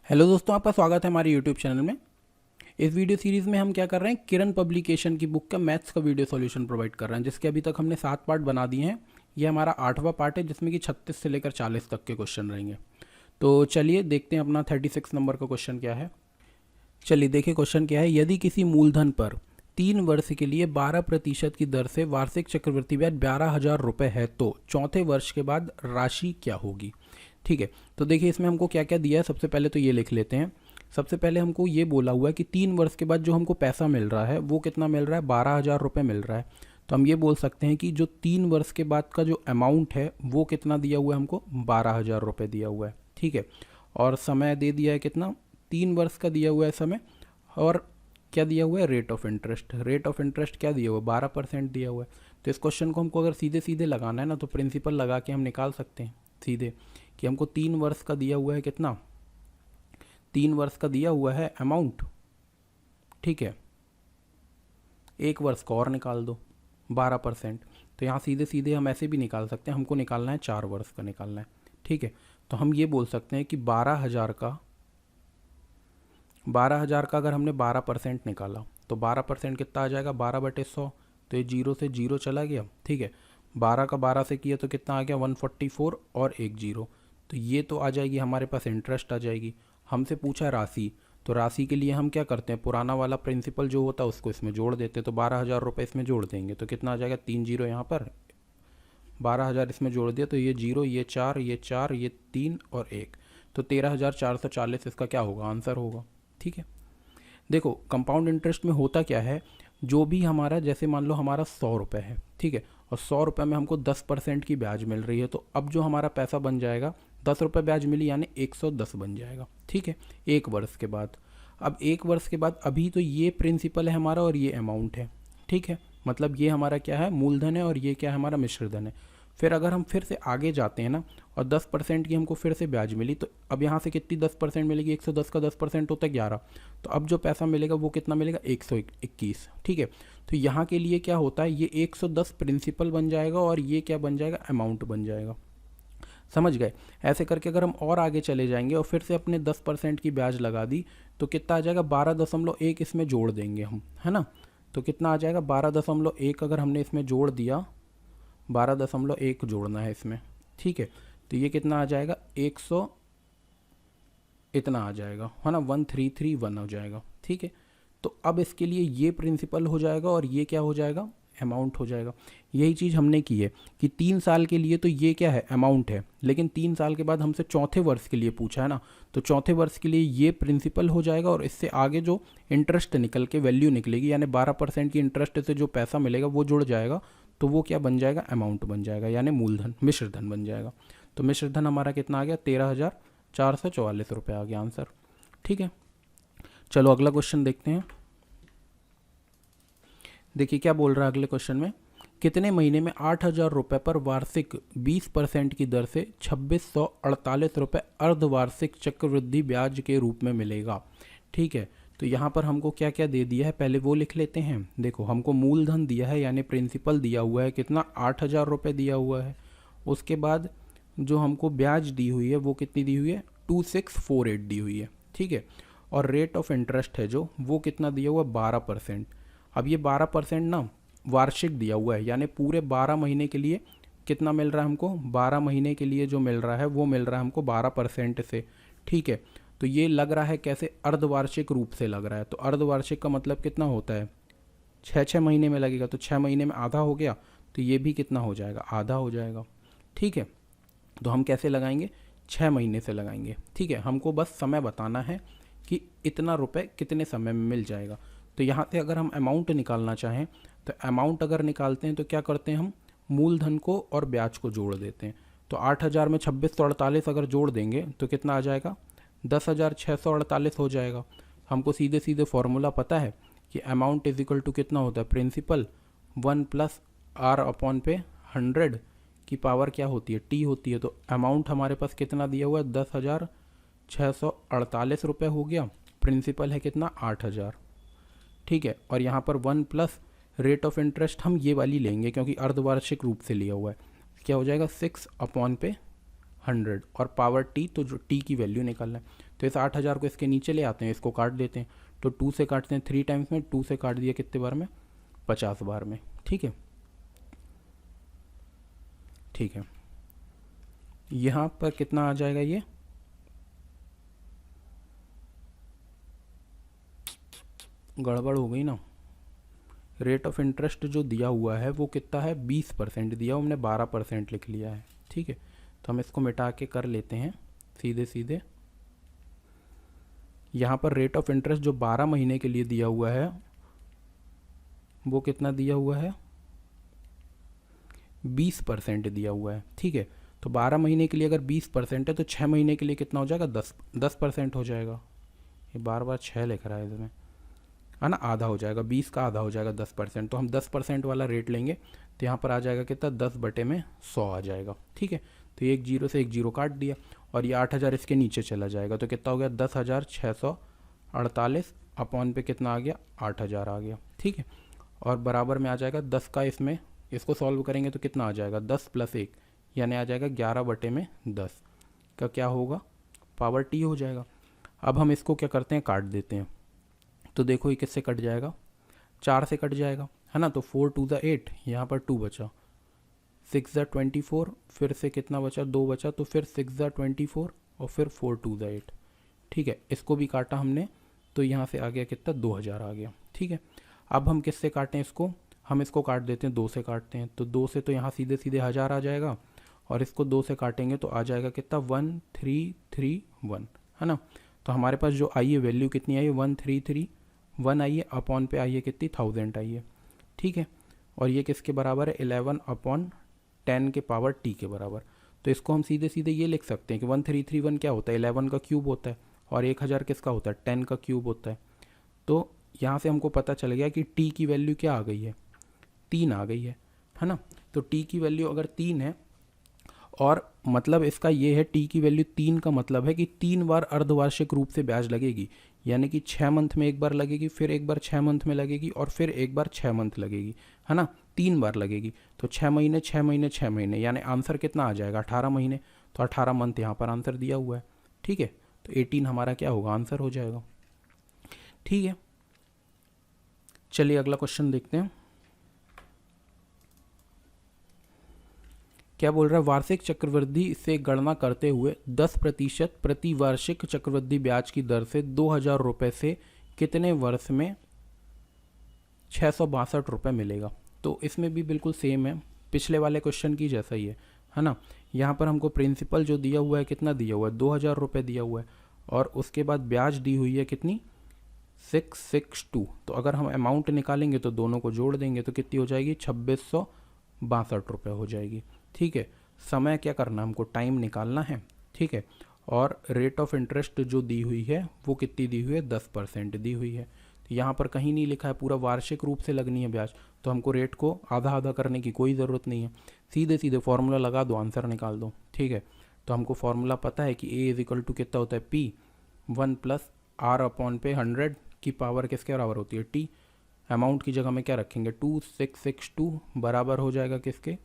Hello दोस्तों, आपका स्वागत है हमारे यूट्यूब चैनल में। इस वीडियो सीरीज़ में हम क्या कर रहे हैं, किरण पब्लिकेशन की बुक का मैथ्स का वीडियो सॉल्यूशन प्रोवाइड कर रहे हैं, जिसके अभी तक हमने 7 पार्ट बना दिए हैं। ये हमारा 8वां पार्ट है, जिसमें कि 36 से लेकर 40 तक के क्वेश्चन रहेंगे। तो चलिए देखते हैं अपना 36 नंबर का क्वेश्चन क्या है। चलिए देखिए क्वेश्चन क्या है। यदि किसी मूलधन पर 3 वर्ष के लिए 12% की दर से वार्षिक चक्रवृद्धि ब्याज 12,000 रुपये है, तो चौथे वर्ष के बाद राशि क्या होगी। ठीक है, तो देखिए इसमें हमको क्या क्या दिया है। सबसे पहले तो ये लिख लेते हैं। सबसे पहले हमको ये बोला हुआ है कि 3 वर्ष के बाद जो हमको पैसा मिल रहा है वो कितना मिल रहा है, 12,000 रुपये मिल रहा है। तो हम ये बोल सकते हैं कि जो 3 वर्ष के बाद का जो अमाउंट है वो कितना दिया हुआ है, हमको 12,000 रुपये दिया हुआ है। ठीक है, और समय दे दिया है कितना, 3 वर्ष का दिया हुआ है समय। और क्या दिया हुआ है, rate of interest. Rate of interest क्या दिया हुआ है, 12% दिया हुआ है। तो इस क्वेश्चन को हमको अगर सीधे सीधे लगाना है ना, तो प्रिंसिपल लगा के हम निकाल सकते हैं सीधे कि हमको 3 वर्ष का दिया हुआ है कितना, 3 वर्ष का दिया हुआ है अमाउंट। ठीक है, 1 वर्ष का और निकाल दो 12%। तो यहाँ सीधे सीधे हम ऐसे भी निकाल सकते हैं, हमको निकालना है 4 वर्ष का निकालना है। ठीक है, तो हम ये बोल सकते हैं कि 12,000 का अगर हमने 12% निकाला तो 12% कितना आ जाएगा, 12/100। तो ये 0 से 0 चला गया। ठीक है, 12 का 12 से किया तो कितना आ गया, 144 और 1 0। तो ये तो आ जाएगी हमारे पास, इंटरेस्ट आ जाएगी। हमसे पूछा है राशि, तो राशि के लिए हम क्या करते हैं, पुराना वाला प्रिंसिपल जो होता है उसको इसमें जोड़ देते हैं। तो 12,000 रुपये इसमें जोड़ देंगे तो कितना आ जाएगा, 3 0 यहाँ पर, 12,000 इसमें जोड़ दिया तो ये 0, ये 4, ये 4, ये 3 और 1, तो 13,440 इसका क्या होगा, आंसर होगा। ठीक है, देखो कंपाउंड इंटरेस्ट में होता क्या है, जो भी हमारा, जैसे मान लो हमारा 100 रुपये है, ठीक है, और 100 रुपये में हमको 10% की ब्याज मिल रही है, तो अब जो हमारा पैसा बन जाएगा, 10 रुपये ब्याज मिली यानी 110 बन जाएगा। ठीक है, 1 वर्ष के बाद। अब 1 वर्ष के बाद अभी तो ये प्रिंसिपल है हमारा और ये अमाउंट है। ठीक है, मतलब ये हमारा क्या है, मूलधन है, और ये क्या है, हमारा मिश्रधन है। फिर अगर हम फिर से आगे जाते हैं ना, और 10% की हमको फिर से ब्याज मिली, तो अब यहाँ से कितनी 10% मिलेगी, 110 का 10% होता है 11। तो अब जो पैसा मिलेगा वो कितना मिलेगा, 121। ठीक है, तो यहाँ के लिए क्या होता है, ये 110 प्रिंसिपल बन जाएगा और ये क्या बन जाएगा, अमाउंट बन जाएगा। समझ गए। ऐसे करके अगर हम और आगे चले जाएंगे और फिर से अपने 10% की ब्याज लगा दी, तो कितना आ जाएगा, 12.1 इसमें जोड़ देंगे हम, है ना। तो कितना आ जाएगा, 12.1 अगर हमने इसमें जोड़ दिया, 12.1 जोड़ना है इसमें। ठीक है, तो ये कितना आ जाएगा, 100 इतना आ जाएगा, है ना, 1331 हो जाएगा। ठीक है, तो अब इसके लिए ये प्रिंसिपल हो जाएगा और ये क्या हो जाएगा, अमाउंट हो जाएगा। यही चीज़ हमने की है कि 3 साल के लिए तो ये क्या है, अमाउंट है, लेकिन 3 साल के बाद हमसे चौथे वर्ष के लिए पूछा है ना, तो चौथे वर्ष के लिए ये प्रिंसिपल हो जाएगा और इससे आगे जो इंटरेस्ट निकल के वैल्यू निकलेगी, यानी 12% की इंटरेस्ट से जो पैसा मिलेगा वो जुड़ जाएगा, तो वो क्या बन जाएगा, अमाउंट बन जाएगा, यानी मूलधन, मिश्रधन बन जाएगा। तो मिश्रधन हमारा कितना आ गया, 13,444 रुपये आ गया आंसर। ठीक है, चलो अगला क्वेश्चन देखते हैं। देखिए क्या बोल रहा है अगले क्वेश्चन में, कितने महीने में 8,000 रुपये पर वार्षिक 20% की दर से 2,648 रुपये अर्धवार्षिक चक्रवृद्धि ब्याज के रूप में मिलेगा। ठीक है, तो यहाँ पर हमको क्या क्या दे दिया है, पहले वो लिख लेते हैं। देखो हमको मूलधन दिया है, यानी प्रिंसिपल दिया हुआ है कितना, 8,000 रुपये दिया हुआ है। उसके बाद जो हमको ब्याज दी हुई है वो कितनी दी हुई है, 2648 दी हुई है। ठीक है, और रेट ऑफ इंटरेस्ट है जो, वो कितना दिया हुआ है, 12%। अब ये 12% ना वार्षिक दिया हुआ है, यानी पूरे 12 महीने के लिए कितना मिल रहा है हमको, 12 महीने के लिए जो मिल रहा है वो मिल रहा है हमको 12% से। ठीक है, तो ये लग रहा है कैसे, अर्धवार्षिक रूप से लग रहा है। तो अर्धवार्षिक का मतलब कितना होता है, 6 महीने में लगेगा, तो 6 महीने में आधा हो गया, तो ये भी कितना हो जाएगा, आधा हो जाएगा। ठीक है, तो हम कैसे लगाएंगे, 6 महीने से लगाएंगे। ठीक है, हमको बस समय बताना है कि इतना रुपए कितने समय में मिल जाएगा। तो यहाँ से अगर हम अमाउंट निकालना चाहें, तो अमाउंट अगर निकालते हैं तो क्या करते हैं, हम मूलधन को और ब्याज को जोड़ देते हैं। तो 8,000 में 2648 अगर जोड़ देंगे तो कितना आ जाएगा, 10,648 हो जाएगा। हमको सीधे सीधे फॉर्मूला पता है कि अमाउंट इज इक्वल टू कितना होता है, प्रिंसिपल 1 + R/100 की पावर क्या होती है, T होती है। तो अमाउंट हमारे पास कितना दिया हुआ है, 10,648 रुपये हो गया। प्रिंसिपल है कितना, 8,000। ठीक है, और यहाँ पर 1 + रेट ऑफ इंटरेस्ट हम ये वाली लेंगे क्योंकि अर्धवार्षिक रूप से लिया हुआ है, क्या हो जाएगा, 6/100 100 और पावर टी, तो जो टी की वैल्यू निकालना है। तो इस 8000 को इसके नीचे ले आते हैं, इसको काट देते हैं। तो 2 से काटते हैं 3 टाइम्स में, 2 से काट दिया कितने बार में, 50 बार में। ठीक है, ठीक है। यहाँ पर कितना आ जाएगा, ये गड़बड़ हो गई ना। रेट ऑफ इंटरेस्ट जो दिया हुआ है वो कितना है, 20% दिया, हमने 12% लिख लिया है। ठीक है, तो हम इसको मिटा के कर लेते हैं सीधे सीधे। यहाँ पर रेट ऑफ इंटरेस्ट जो 12 महीने के लिए दिया हुआ है वो कितना दिया हुआ है, 20% दिया हुआ है। ठीक है, तो 12 महीने के लिए अगर 20% है तो 6 महीने के लिए कितना हो जाएगा, 10% हो जाएगा। ये बार बार 6 लिख रहा है इसमें, है ना, आधा हो जाएगा, 20 का आधा हो जाएगा 10%। तो हम 10% वाला रेट लेंगे तो यहाँ पर आ जाएगा कितना, 10/100 आ जाएगा। ठीक है, तो एक जीरो से एक जीरो काट दिया और ये 8000 इसके नीचे चला जाएगा, तो कितना हो गया, 10,648 अपॉन पे कितना आ गया, 8000 आ गया। ठीक है, और बराबर में आ जाएगा 10 का, इसमें इसको सॉल्व करेंगे तो कितना आ जाएगा, 10 + 1 यानी आ जाएगा 11/10 का क्या होगा, पावर टी हो जाएगा। अब हम इसको क्या करते हैं, काट देते हैं। तो देखो ये किससे कट जाएगा, 4 से कट जाएगा, है ना। तो 4 × 2 = 8, यहाँ पर 2 बचा, 6 × 24, फिर से कितना बचा, 2 बचा, तो फिर 6 × 24 और फिर 4 × 2 = 8। ठीक है, इसको भी काटा हमने, तो यहाँ से आ गया कितना, 2000 आ गया। ठीक है, अब हम किससे काटें इसको, हम इसको काट देते हैं, 2 से काटते हैं। तो 2 से तो यहाँ सीधे सीधे 1000 आ जाएगा, और इसको 2 से काटेंगे तो आ जाएगा कितना, 1331, है ना। तो हमारे पास जो आई है वैल्यू कितनी आई है, 1331 आई है, अपॉन पे आई है कितनी, 1000 आई है। ठीक है, और ये किसके बराबर है, 11/10 के पावर टी के बराबर। तो इसको हम सीधे सीधे ये लिख सकते हैं कि 1331 क्या होता है, 11 का क्यूब होता है, और 1000 किसका होता है, 10 का क्यूब होता है। तो यहाँ से हमको पता चल गया कि टी की वैल्यू क्या आ गई है, 3 आ गई है ना। तो टी की वैल्यू अगर 3 है, और मतलब इसका ये है, टी की वैल्यू 3 का मतलब है कि 3 बार अर्धवार्षिक रूप से ब्याज लगेगी, यानी कि 6 मंथ में एक बार लगेगी, फिर एक बार 6 मंथ में लगेगी, और फिर एक बार 6 मंथ लगेगी, है ना। 3 बार लगेगी, तो 6 महीने 6 महीने 6 महीने, यानी आंसर कितना आ जाएगा, 18 महीने। तो 18 मंथ यहाँ पर आंसर दिया हुआ है। ठीक है, तो 18 हमारा क्या होगा, आंसर हो जाएगा। ठीक है, चलिए अगला क्वेश्चन देखते हैं। क्या बोल रहा है, वार्षिक चक्रवृद्धि से गणना करते हुए 10% प्रति वार्षिक चक्रवृद्धि ब्याज की दर से 2000 रुपये से कितने वर्ष में 662 रुपये मिलेगा। तो इसमें भी बिल्कुल सेम है, पिछले वाले क्वेश्चन की जैसा ही है ना। यहाँ पर हमको प्रिंसिपल जो दिया हुआ है कितना दिया हुआ है, 2000 रुपये दिया हुआ है, और उसके बाद ब्याज दी हुई है कितनी, 662। तो अगर हम अमाउंट निकालेंगे तो दोनों को जोड़ देंगे तो कितनी हो जाएगी, 2662 रुपये हो जाएगी। ठीक है, समय क्या करना, हमको टाइम निकालना है। ठीक है, और रेट ऑफ इंटरेस्ट जो दी हुई है वो कितनी दी हुई है, 10% दी हुई है। तो यहाँ पर कहीं नहीं लिखा है पूरा वार्षिक रूप से लगनी है ब्याज, तो हमको रेट को आधा आधा करने की कोई ज़रूरत नहीं है, सीधे सीधे फॉर्मूला लगा दो, आंसर निकाल दो। ठीक है, तो हमको फॉर्मूला पता है कि A = कितना होता है, P1 + R/100 की पावर किसके बराबर होती है, T। अमाउंट की जगह में क्या रखेंगे, 2662 बराबर हो जाएगा किसके,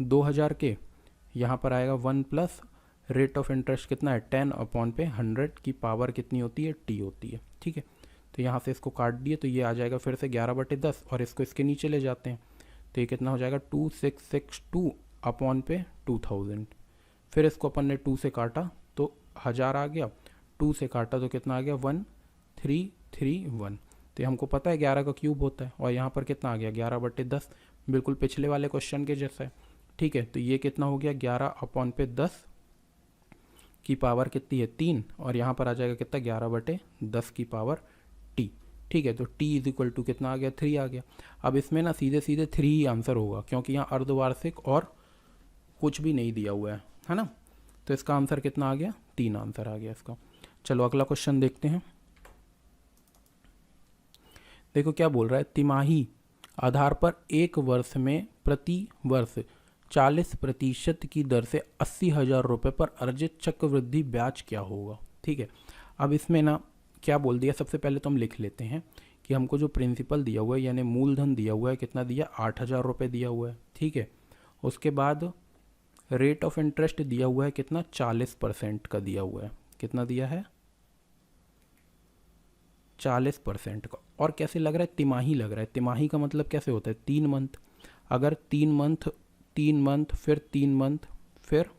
2000 के। यहाँ पर आएगा 1 + रेट ऑफ इंटरेस्ट कितना है, 10/100 की पावर कितनी होती है, T होती है। ठीक है, तो यहाँ से इसको काट दिए तो ये आ जाएगा फिर से 11/10, और इसको इसके नीचे ले जाते हैं तो ये कितना हो जाएगा, 2662/2000। फिर इसको अपन ने 2 से काटा तो 1000 आ गया, 2 से काटा तो कितना आ गया, 1331। तो हमको पता है 11 का क्यूब होता है, और यहाँ पर कितना आ गया, 11/10, बिल्कुल पिछले वाले क्वेश्चन के जैसा है। ठीक है, तो ये कितना हो गया, 11/10 की पावर कितनी है, 3, और यहाँ पर आ जाएगा कितना, 11/10 की पावर T। ठीक है, तो T = कितना आ गया, 3 आ गया। अब इसमें ना सीधे सीधे 3 ही आंसर होगा, क्योंकि यहाँ अर्धवार्षिक और कुछ भी नहीं दिया हुआ है ना। तो इसका आंसर कितना आ गया, 3 आंसर आ गया इसका। चलो अगला क्वेश्चन देखते हैं। देखो क्या बोल रहा है, तिमाही आधार पर एक वर्ष में प्रति वर्ष 40% की दर से 80,000 रुपये पर अर्जित चक्रवृद्धि ब्याज क्या होगा। ठीक है, अब इसमें ना क्या बोल दिया, सबसे पहले तो हम लिख लेते हैं कि हमको जो प्रिंसिपल दिया हुआ है यानी मूलधन दिया हुआ है, कितना दिया, 8000 रुपये दिया हुआ है। ठीक है, उसके बाद रेट ऑफ इंटरेस्ट दिया हुआ है कितना, 40% का दिया हुआ है। कितना दिया है, 40% का। और कैसे लग रहा है, तिमाही लग रहा है। तिमाही का मतलब कैसे होता है, 3 मंथ। अगर 3 मंथ, 3 मंथ, फिर 3 मंथ, फिर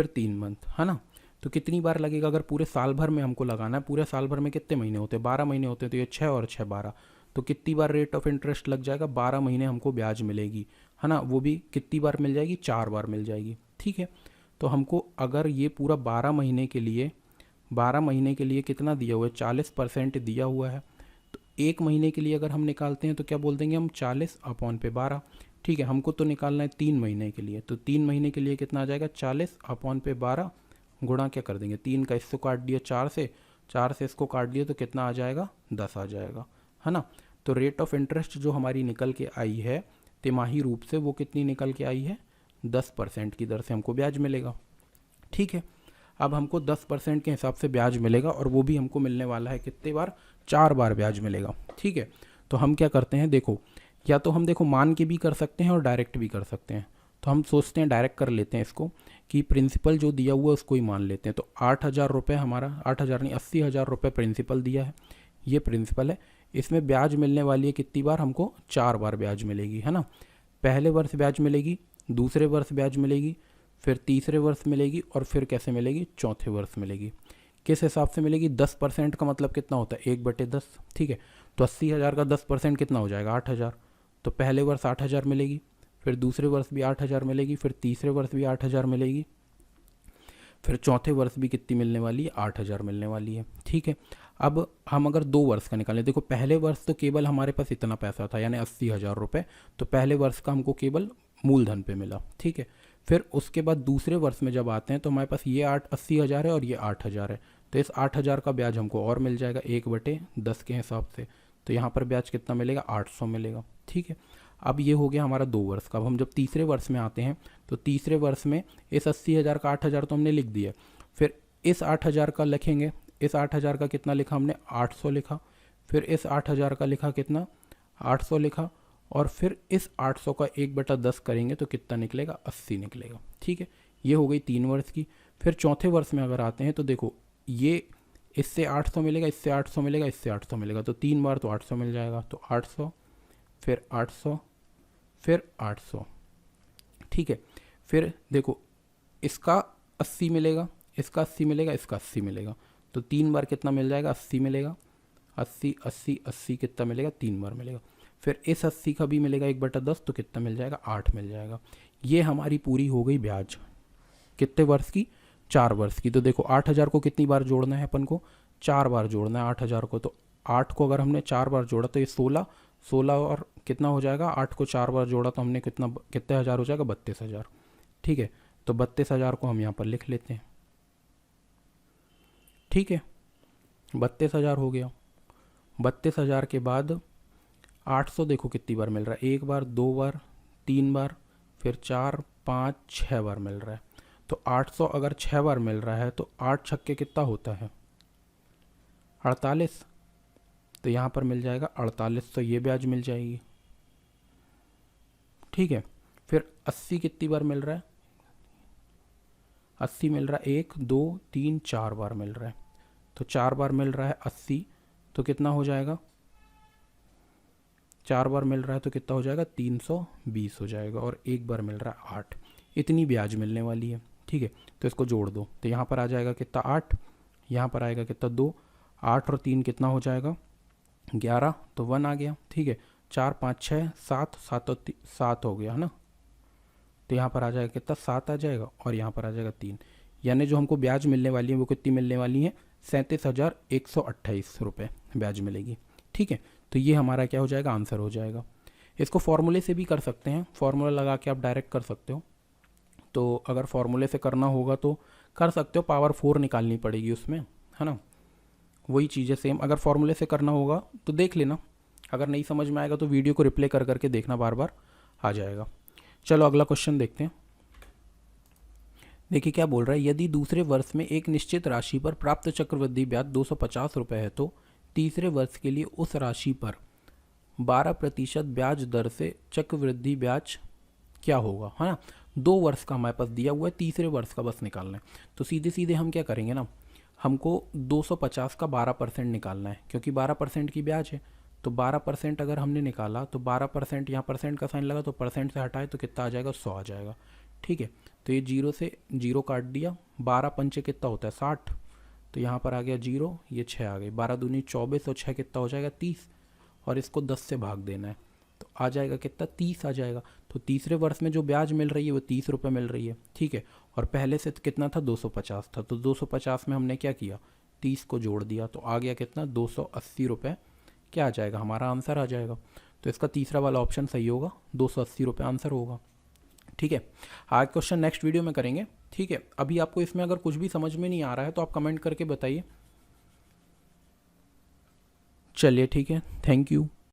3 मंथ, है ना। तो कितनी बार लगेगा, अगर पूरे साल भर में हमको लगाना है, पूरे साल भर में कितने महीने होते हैं, 12 महीने होते हैं, तो ये 6 और 6 12, तो कितनी बार रेट ऑफ इंटरेस्ट लग जाएगा, 12 महीने हमको ब्याज मिलेगी, है ना। वो भी कितनी बार मिल जाएगी, 4 बार मिल जाएगी, ठीक है। तो हमको अगर ये पूरा 12 महीने के लिए, 12 महीने के लिए कितना दिया हुआ है, 40% दिया हुआ है। तो एक महीने के लिए अगर हम निकालते हैं तो क्या बोल देंगे हम, 40/12, ठीक है। हमको तो निकालना है 3 महीने के लिए, तो 3 महीने के लिए कितना आ जाएगा, 40/12 गुणा क्या कर देंगे, 3 का इसको काट दिया 4 से, 4 से इसको काट दिया तो कितना आ जाएगा, 10 आ जाएगा, है ना। तो रेट ऑफ इंटरेस्ट जो हमारी निकल के आई है तिमाही रूप से, वो कितनी निकल के आई है, 10% की दर से हमको ब्याज मिलेगा, ठीक है। अब हमको 10% के हिसाब से ब्याज मिलेगा, और वो भी हमको मिलने वाला है कितने बार, 4 बार ब्याज मिलेगा, ठीक है। तो हम क्या करते हैं, देखो, या तो हम देखो मान के भी कर सकते हैं और डायरेक्ट भी कर सकते हैं। तो हम सोचते हैं डायरेक्ट कर लेते हैं इसको, कि प्रिंसिपल जो दिया हुआ है उसको ही मान लेते हैं। तो 8,000 रुपये हमारा, 8,000 नहीं, 80,000 रुपये प्रिंसिपल दिया है, ये प्रिंसिपल है। इसमें ब्याज मिलने वाली है कितनी बार, हमको 4 बार ब्याज मिलेगी, है ना। पहले वर्ष ब्याज मिलेगी, दूसरे वर्ष ब्याज मिलेगी, फिर तीसरे वर्ष मिलेगी, और फिर कैसे मिलेगी, चौथे वर्ष मिलेगी। किस हिसाब से मिलेगी, 10% का मतलब कितना होता है, 1/10, ठीक है। तो 80,000 का 10% कितना हो जाएगा, 8,000। तो पहले वर्ष 8,000 मिलेगी, फिर दूसरे वर्ष भी 8,000 मिलेगी, फिर तीसरे वर्ष भी 8,000 मिलेगी, फिर चौथे वर्ष भी कितनी मिलने वाली है, 8,000 मिलने वाली है, ठीक है। अब हम अगर 2 वर्ष का निकालें, देखो पहले वर्ष तो केवल हमारे पास इतना पैसा था, यानी 80,000 रुपये, तो पहले वर्ष का हमको केवल मूलधन पे मिला, ठीक है। फिर उसके बाद दूसरे वर्ष में जब आते हैं तो हमारे पास ये 80,000 है और ये 8,000 है, तो इस 8,000 का ब्याज हमको और मिल जाएगा 1/10 के हिसाब से। तो यहाँ पर ब्याज कितना मिलेगा, 800 मिलेगा, ठीक है। अब ये हो गया हमारा 2 वर्ष का। अब हम जब तीसरे वर्ष में आते हैं तो तीसरे वर्ष में इस 80,000 का 8,000 तो हमने लिख दिया, फिर इस 8,000 का लिखेंगे। इस 8,000 का कितना लिखा हमने, 800 लिखा। फिर इस 8,000 का लिखा कितना, 800 लिखा। और फिर इस 800 का 1/10 करेंगे तो कितना निकलेगा, 80 निकलेगा, ठीक है। ये हो गई 3 वर्ष की। फिर चौथे वर्ष में अगर आते हैं तो देखो, ये इससे 800 मिलेगा, इससे 800 मिलेगा, इससे 800 मिलेगा, तो 3 बार तो 800 मिल जाएगा। तो 800, फिर 800, फिर 800, ठीक है। फिर देखो इसका 80 मिलेगा, इसका 80 मिलेगा, इसका 80 मिलेगा, तो 3 बार कितना मिल जाएगा, 80 मिलेगा। 80 80 80 कितना मिलेगा, 3 बार मिलेगा। फिर इस 80 का भी मिलेगा 1/10, तो कितना मिल जाएगा, 8 मिल जाएगा। ये हमारी पूरी हो गई ब्याज, कितने वर्ष की, 4 वर्ष की। तो देखो 8,000 को कितनी बार जोड़ना है अपन को, 4 बार जोड़ना है 8,000 को। तो 8 को अगर हमने 4 बार जोड़ा तो ये 16, 16 और कितना हो जाएगा, 8 को 4 बार जोड़ा तो हमने कितने हज़ार हो जाएगा, 32,000, ठीक है। तो 32,000 को हम यहाँ पर लिख लेते हैं, ठीक है। 32,000 हो गया। 32,000 के बाद 800 देखो कितनी बार मिल रहा है, 1 बार, 2 बार, 3 बार, फिर 4 5 6 बार मिल रहा है। तो 800 अगर 6 बार मिल रहा है तो 8 छक्के कितना होता है, 48। तो यहाँ पर मिल जाएगा 48, तो ये ब्याज मिल जाएगी, ठीक है। फिर 80 कितनी बार मिल रहा है, 80 मिल रहा है, 1 2 3 4 बार मिल रहा है। तो 4 बार मिल रहा है 80, तो कितना हो जाएगा, 4 बार मिल रहा है तो कितना हो जाएगा, 320 हो जाएगा। और 1 बार मिल रहा है 8, इतनी ब्याज मिलने वाली है, ठीक है। तो इसको जोड़ दो, तो यहाँ पर आ जाएगा कितना, 8, यहाँ पर आएगा कितना, 2, 8 और 3 कितना हो जाएगा, 11, तो 1 आ गया, ठीक है। 4 5 6 7, 7 और 7 हो गया, है ना। तो यहाँ पर आ जाएगा कितना, 7 आ जाएगा, और यहाँ पर आ जाएगा 3। यानी जो हमको ब्याज मिलने वाली है वो कितनी मिलने वाली है, 37,128 रुपये ब्याज मिलेगी, ठीक है। तो ये हमारा क्या हो जाएगा, आंसर हो जाएगा। इसको फॉर्मूले से भी कर सकते हैं, फॉर्मूला लगा के आप डायरेक्ट कर सकते हो। तो अगर फॉर्मूले से करना होगा तो कर सकते हो, पावर 4 निकालनी पड़ेगी उसमें, है ना। वही चीज़ है सेम। अगर फॉर्मूले से करना होगा तो देख लेना, अगर नहीं समझ में आएगा तो वीडियो को रिप्ले कर करके देखना, बार बार आ जाएगा। चलो अगला क्वेश्चन देखते हैं। देखिए क्या बोल रहा है, यदि दूसरे वर्ष में एक निश्चित राशि पर प्राप्त चक्रवृद्धि ब्याज 250 रुपये है तो तीसरे वर्ष के लिए उस राशि पर 12% ब्याज दर से चक्रवृद्धि ब्याज क्या होगा, है ना। 2 वर्ष का हमारे पास दिया हुआ है, तीसरे वर्ष का बस निकालना है। तो सीधे सीधे हम क्या करेंगे ना, हमको 250 का 12% निकालना है, क्योंकि 12% की ब्याज है। तो 12% अगर हमने निकाला तो 12%, यहाँ परसेंट का साइन लगा तो परसेंट से हटाए तो कितना आ जाएगा, 100 आ जाएगा। ठीक है, तो ये जीरो से जीरो काट दिया, 12 पंचे कितना होता है 60, तो यहाँ पर आ गया जीरो, ये 6 आ गई, 12 दूनी 24 और 6 कितना हो जाएगा 30, और इसको 10 से भाग देना है तो आ जाएगा कितना 30 आ जाएगा। तो तीसरे वर्ष में जो ब्याज मिल रही है वो 30 रुपये मिल रही है। ठीक है, और पहले से कितना था 250 था, तो 250 में हमने क्या किया 30 को जोड़ दिया, तो आ गया कितना 280 रुपये, क्या आ जाएगा हमारा आंसर आ जाएगा। तो इसका तीसरा वाला ऑप्शन सही होगा, 280 रुपये आंसर होगा। ठीक है, आज क्वेश्चन नेक्स्ट वीडियो में करेंगे। ठीक है, अभी आपको इसमें अगर कुछ भी समझ में नहीं आ रहा है तो आप कमेंट करके बताइए। चलिए ठीक है, थैंक यू।